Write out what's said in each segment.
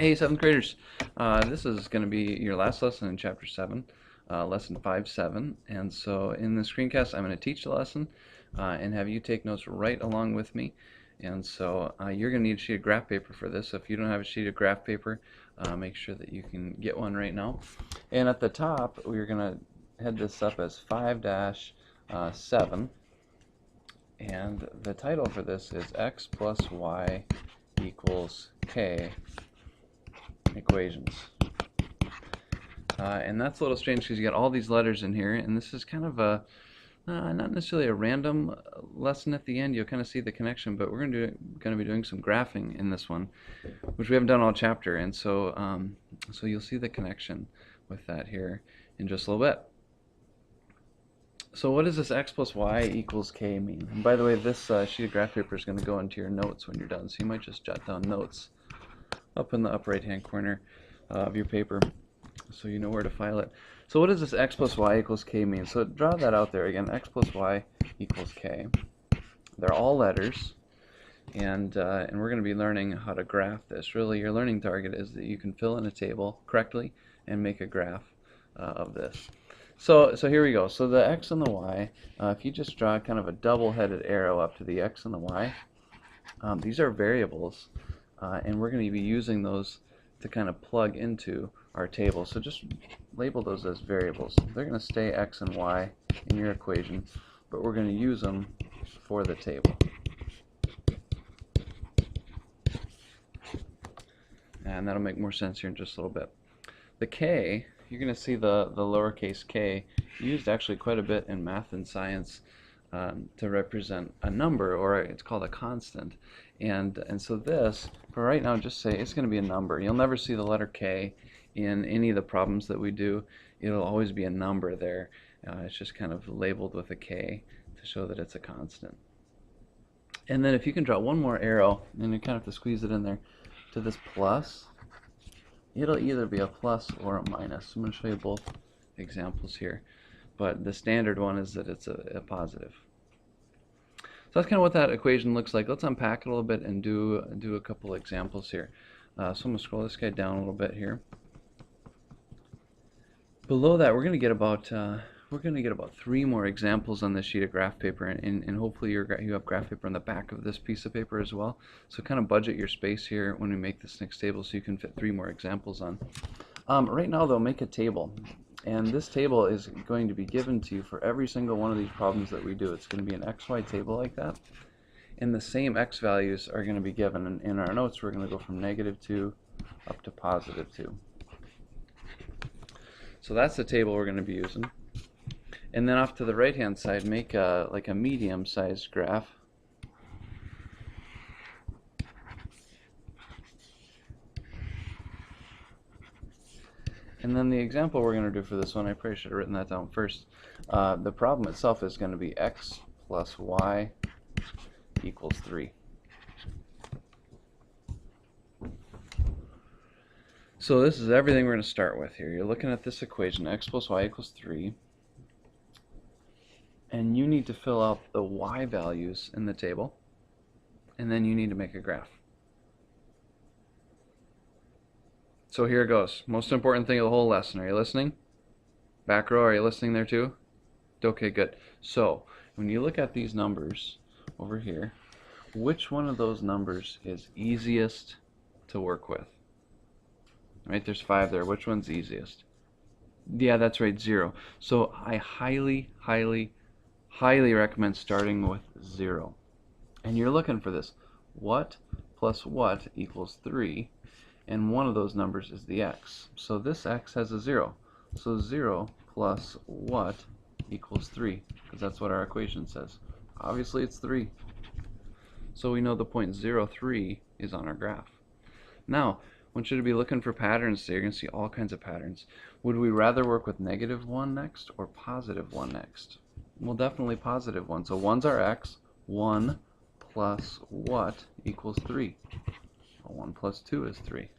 Hey, 7th graders. This is going to be your last lesson in Chapter 7, Lesson 5-7. And so in the screencast, I'm going to teach the lesson and have you take notes right along with me. And so you're going to need a sheet of graph paper for this. So if you don't have a sheet of graph paper, make sure that you can get one right now. And at the top, we're going to head this up as 5-7. And the title for this is x plus y equals k equations. And that's a little strange because you got all these letters in here, and this is kind of a not necessarily a random lesson at the end. You'll kind of see the connection, but we're going to be doing some graphing in this one, which we haven't done all chapter, and so so you'll see the connection with that here in just a little bit. So what does this x plus y equals k mean? And by the way, this sheet of graph paper is going to go into your notes when you're done, so you might just jot down notes up in the upper right hand corner of your paper, so you know where to file it. So what does this x plus y equals k mean? So draw that out there again. X plus y equals k. They're all letters, and we're going to be learning how to graph this. Really, your learning target is that you can fill in a table correctly and make a graph of this. So here we go. So the x and the y, if you just draw kind of a double-headed arrow up to the x and the y, these are variables, and we're going to be using those to kind of plug into our table. So just label those as variables. They're going to stay x and y in your equation, but we're going to use them for the table. And that'll make more sense here in just a little bit. The k, you're going to see the lowercase k used actually quite a bit in math and science to represent a number, or it's called a constant. And so this, for right now, just say it's going to be a number. You'll never see the letter k in any of the problems that we do. It'll always be a number there. It's just kind of labeled with a k to show that it's a constant. And then if you can draw one more arrow, and you kind of have to squeeze it in there, to this plus, it'll either be a plus or a minus. I'm going to show you both examples here, but the standard one is that it's a positive. So that's kind of what that equation looks like. Let's unpack it a little bit and do a couple examples here. So I'm going to scroll this guy down a little bit here. Below that, we're going to get about 3 more examples on this sheet of graph paper, and hopefully you have graph paper on the back of this piece of paper as well. So kind of budget your space here when we make this next table so you can fit 3 more examples on. Right now though, make a table, and this table is going to be given to you for every single one of these problems that we do. It's going to be an XY table like that, and the same X values are going to be given. And in our notes, we're going to go from -2 up to +2. So that's the table we're going to be using. And then off to the right hand side, make like a medium sized graph. And then the example we're going to do for this one, I probably should have written that down first. The problem itself is going to be x plus y equals 3. So this is everything we're going to start with here. You're looking at this equation, x plus y equals 3. And you need to fill out the y values in the table, and then you need to make a graph. So here it goes. Most important thing of the whole lesson. Are you listening? Back row, are you listening there too? Okay, good. So when you look at these numbers over here, which one of those numbers is easiest to work with? Right, there's 5 there. Which one's easiest? Yeah, that's right, 0. So I highly recommend starting with 0. And you're looking for this. What plus what equals 3? And one of those numbers is the x. So this x has a 0. So 0 plus what equals 3? Because that's what our equation says. Obviously it's 3. So we know the point 0, 3 is on our graph. Now, I want you to be looking for patterns. So you're going to see all kinds of patterns. Would we rather work with -1 next or +1 next? Well, definitely +1. So 1's our x. 1 plus what equals 3? Well, 1 plus 2 is 3.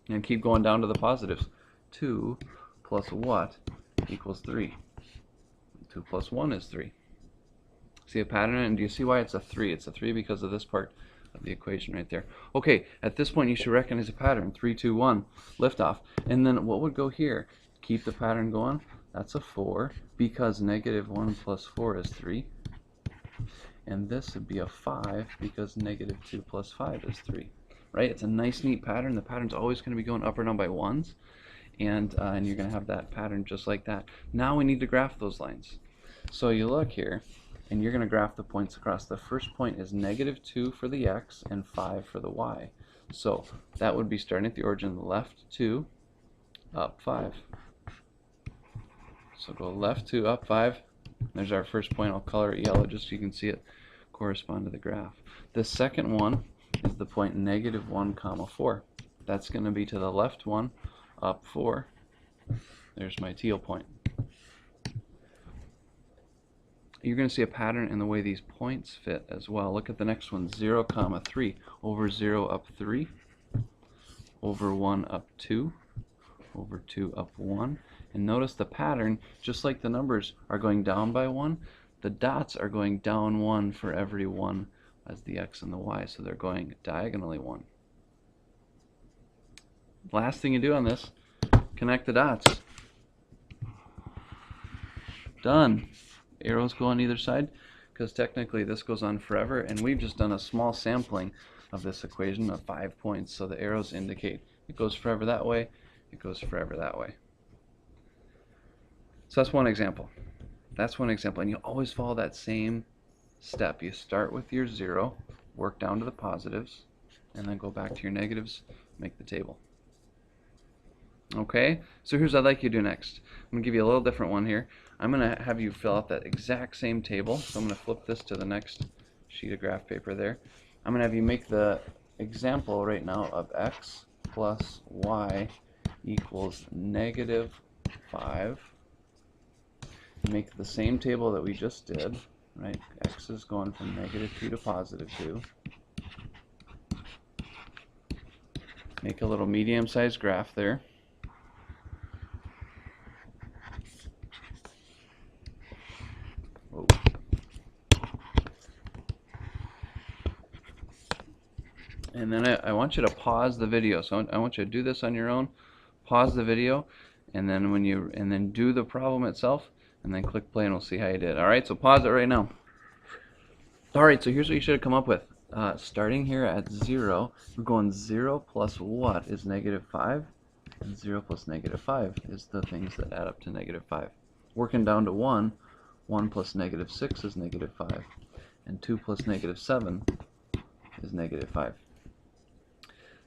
And keep going down to the positives. 2 plus what equals 3? 2 plus 1 is 3. See a pattern? And do you see why it's a 3? It's a 3 because of this part. of the equation right there. Okay, at this point you should recognize a pattern. 3, 2, 1, liftoff. And then what would go here? Keep the pattern going. That's a 4, because negative 1 plus 4 is 3. And this would be a 5, because negative 2 plus 5 is 3. Right? It's a nice, neat pattern. The pattern's always going to be going up or down by 1s. And you're going to have that pattern just like that. Now we need to graph those lines. So you look here, and you're going to graph the points across. The first point is negative 2 for the x and 5 for the y. So that would be starting at the origin, left 2, up 5. So go left 2, up 5. There's our first point. I'll color it yellow just so you can see it correspond to the graph. The second one is the point negative 1 comma 4. That's going to be to the left 1, up 4. There's my teal point. You're going to see a pattern in the way these points fit as well. Look at the next one, 0 comma 3. Over 0 up 3, over 1 up 2, over 2 up 1. And notice the pattern, just like the numbers are going down by 1, the dots are going down 1 for every 1 as the x and the y, so they're going diagonally 1. Last thing you do on this, connect the dots. Done. Arrows go on either side, because technically this goes on forever, and we've just done a small sampling of this equation of 5 points, so the arrows indicate it goes forever that way, it goes forever that way. So that's one example. That's one example, and you always follow that same step. You start with your 0, work down to the positives, and then go back to your negatives, make the table. Okay, so here's what I'd like you to do next. I'm going to give you a little different one here. I'm going to have you fill out that exact same table. So I'm going to flip this to the next sheet of graph paper there. I'm going to have you make the example right now of x plus y equals negative 5. Make the same table that we just did, right? X is going from negative 2 to positive 2. Make a little medium-sized graph there. Whoa. And then I want you to pause the video. So I want you to do this on your own. Pause the video, and then do the problem itself, and then click play, and we'll see how you did. All right, so pause it right now. All right, so here's what you should have come up with. Starting here at 0, we're going 0 plus what is negative 5, and 0 plus negative 5 is the things that add up to negative 5. Working down to 1, 1 plus negative 6 is negative 5, and 2 plus negative 7 is negative 5.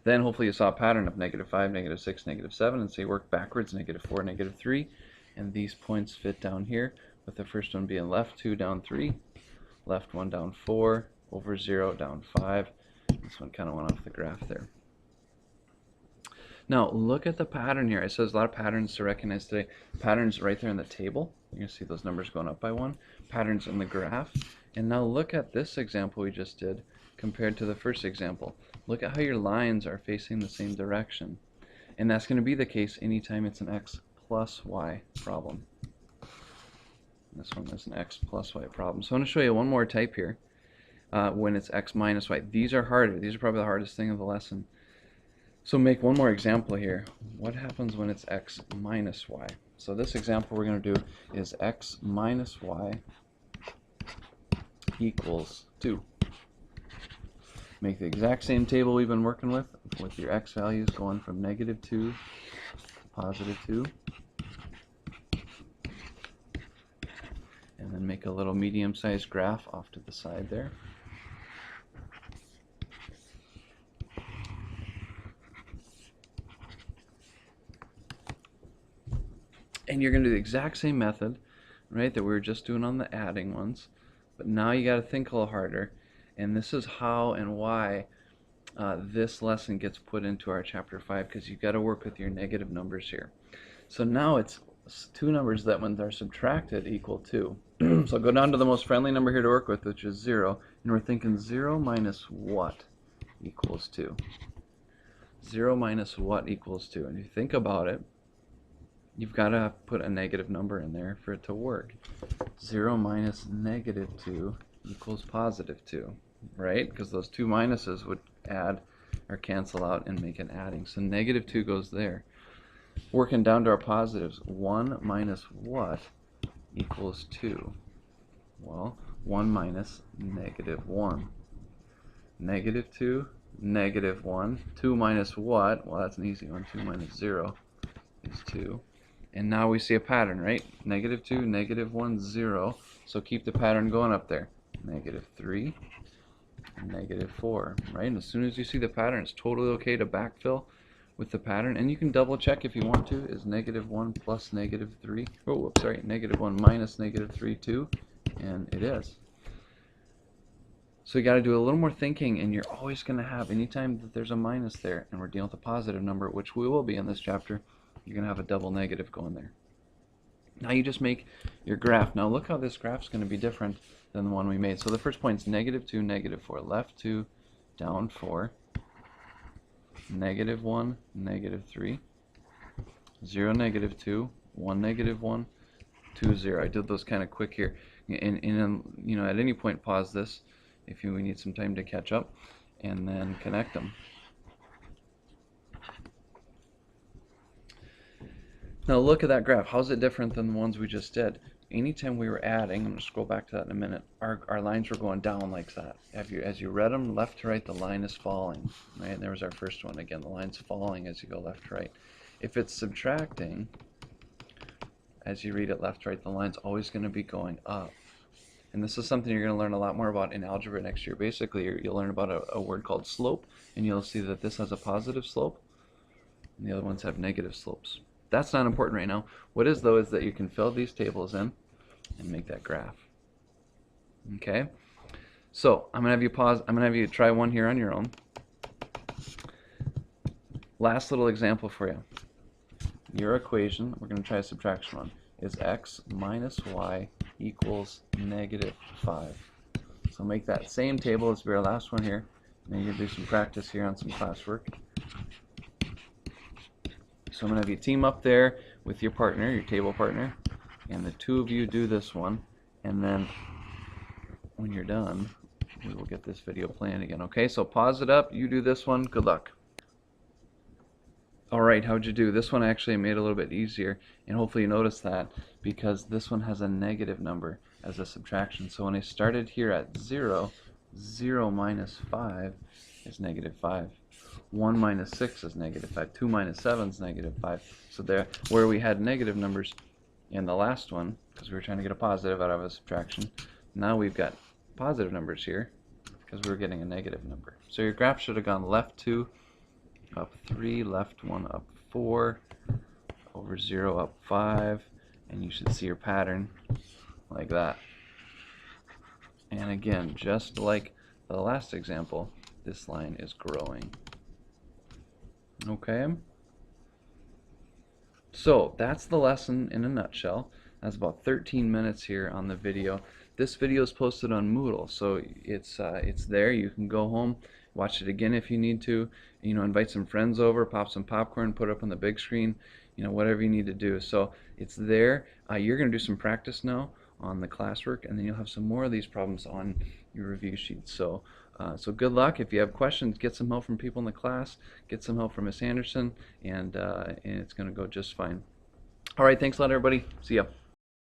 Then hopefully you saw a pattern of negative 5, negative 6, negative 7, and so you work backwards, negative 4, negative 3, and these points fit down here, with the first one being left 2, down 3, left 1, down 4, over 0, down 5. This one kind of went off the graph there. Now look at the pattern here. It says a lot of patterns to recognize today. Patterns right there in the table. You're going to see those numbers going up by 1. Patterns in the graph. And now look at this example we just did compared to the first example. Look at how your lines are facing the same direction. And that's going to be the case anytime it's an x plus y problem. This one is an x plus y problem. So I'm going to show you one more type here when it's x minus y. These are harder. These are probably the hardest thing of the lesson. So make one more example here. What happens when it's x minus y? So this example we're going to do is x minus y equals 2. Make the exact same table we've been working with your x values going from negative 2 to positive 2. And then make a little medium-sized graph off to the side there. And you're going to do the exact same method, right, that we were just doing on the adding ones. But now you got to think a little harder. And this is how and why this lesson gets put into our chapter 5, because you've got to work with your negative numbers here. So now it's two numbers that when they're subtracted equal 2. So go down to the most friendly number here to work with, which is 0. And we're thinking 0 minus what equals 2? 0 minus what equals 2? And if you think about it, you've got to put a negative number in there for it to work. 0 minus negative 2 equals positive 2. right? Because those two minuses would add or cancel out and make an adding. So negative 2 goes there. Working down to our positives, 1 minus what equals 2? Well, 1 minus negative 1. Negative 2, negative 1. 2 minus what? Well, that's an easy one. 2 minus 0 is 2. And now we see a pattern, right? Negative 2, negative 1, 0. So keep the pattern going up there. Negative 3, negative 4, right? And as soon as you see the pattern, it's totally okay to backfill with the pattern. And you can double check if you want to. Is negative 1 plus negative 3? Oh, whoops, sorry. Negative 1 minus negative 3, 2? And it is. So you got to do a little more thinking, and you're always going to have, anytime that there's a minus there, and we're dealing with a positive number, which we will be in this chapter, you're going to have a double negative going there. Now you just make your graph. Now look how this graph is going to be different than the one we made. So the first point is negative 2, negative 4. Left 2, down 4. Negative 1, negative 3. 0, negative 2. 1, negative 1. 2, 0. I did those kind of quick here. And you know, at any point pause this if we need some time to catch up, and then connect them. Now look at that graph. How's it different than the ones we just did? Anytime we were adding, I'm going to scroll back to that in a minute, our lines were going down like that. As you read them left to right, the line is falling. Right? And there was our first one. Again, the line's falling as you go left to right. If it's subtracting, as you read it left to right, the line's always going to be going up. And this is something you're going to learn a lot more about in algebra next year. Basically, you'll learn about a word called slope, and you'll see that this has a positive slope, and the other ones have negative slopes. That's not important right now. What is, though, is that you can fill these tables in and make that graph. Okay? So, I'm going to have you pause. I'm going to have you try one here on your own. Last little example for you. Your equation, we're going to try a subtraction one, is x minus y equals negative 5. So make that same table as our last one here. And you're going to do some practice here on some classwork. So I'm going to have you team up there with your partner, your table partner, and the two of you do this one, and then when you're done, we will get this video playing again. Okay, so pause it up, you do this one, good luck. Alright, how'd you do? This one actually made it a little bit easier, and hopefully you noticed that, because this one has a negative number as a subtraction. So when I started here at 0, 0 minus 5 is negative 5. 1 minus 6 is negative 5. 2 minus 7 is negative 5. So there, where we had negative numbers in the last one, because we were trying to get a positive out of a subtraction, now we've got positive numbers here, because we were getting a negative number. So your graph should have gone left 2, up 3, left 1, up 4, over 0, up 5, and you should see your pattern like that. And again, just like the last example, this line is growing. Okay? So that's the lesson in a nutshell. That's about 13 minutes here on the video. This video is posted on Moodle, so it's there. You can go home, watch it again if you need to. You know, invite some friends over, pop some popcorn, put it up on the big screen. You know, whatever you need to do. So it's there. You're going to do some practice now on the classwork, and then you'll have some more of these problems on your review sheet. So good luck. If you have questions, get some help from people in the class, get some help from Miss Anderson, and it's going to go just fine. All right, thanks a lot, everybody. See ya.